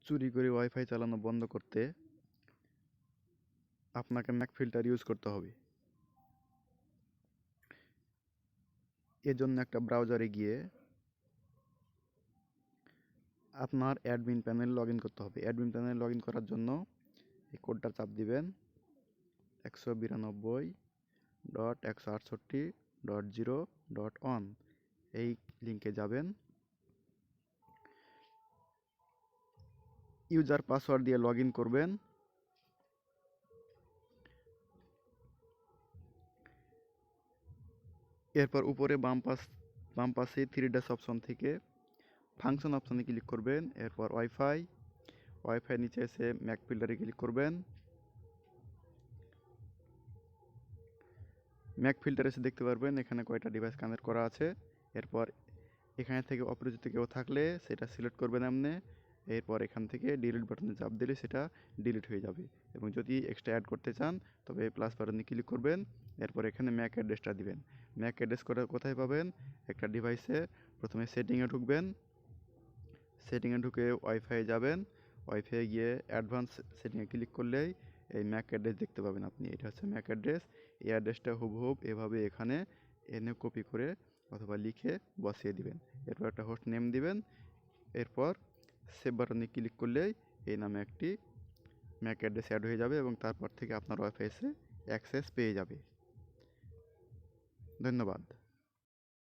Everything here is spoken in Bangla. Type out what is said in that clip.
চুরি করে ওয়াইফাই চালানো বন্ধ করতে আপনাকে ম্যাক ফিল্টার ইউজ করতে হবে। এজন্য একটা ব্রাউজারে গিয়ে আপনার অ্যাডমিন প্যানেল লগ ইন করতে হবে। অ্যাডমিন প্যানেল লগ ইন করার জন্য এই কোডটা চাপ দিবেন 192.168.0.1 এই লিঙ্কে যাবেন। ইউজার পাসওয়ার্ড দিয়ে লগ ইন করবেন। এরপর উপরে বাম পাশে 3 ড্যাশ অপশন থেকে ফাংশন অপশনে ক্লিক করবেন। এরপর ওয়াইফাই নিচে এসে ম্যাক ফিল্টারে ক্লিক করবেন। ম্যাক ফিল্টারে এসে দেখতে পারবেন এখানে কয়টা ডিভাইস কানেক্ট করা আছে। এরপর এখানে থেকে অপরিচিত কেউ থাকলে সেটা সিলেক্ট করবেন আপনি। এরপর এখান থেকে ডিলিট বাটনে চাপ দিলে সেটা ডিলিট হয়ে যাবে। এবং যদি এক্সট্রা অ্যাড করতে চান তবে প্লাস বাটনে ক্লিক করবেন। এরপর এখানে ম্যাক অ্যাড্রেসটা দিবেন। ম্যাক অ্যাড্রেস কোথায় পাবেন? একটা ডিভাইসে প্রথমে সেটিংয়ে ঢুকবেন। সেটিংয়ে ঢুকে ওয়াইফাই যাবেন। ওয়াইফাই গিয়ে অ্যাডভান্স সেটিংয়ে ক্লিক করলেই এই ম্যাক অ্যাড্রেস দেখতে পাবেন আপনি। এটা হচ্ছে ম্যাক অ্যাড্রেস। এই অ্যাড্রেসটা হুবহুব এভাবে এখানে এনে কপি করে অথবা লিখে বসিয়ে দিবেন। এরপর একটা হোস্ট নেম দিবেন। এরপর সেভ বাটনে ক্লিক করলেই এই নামে একটি ম্যাক অ্যাড্রেস অ্যাড হয়ে যাবে এবং তারপর থেকে আপনার ওয়াইফাইসে অ্যাক্সেস পেয়ে যাবে। ধন্যবাদ।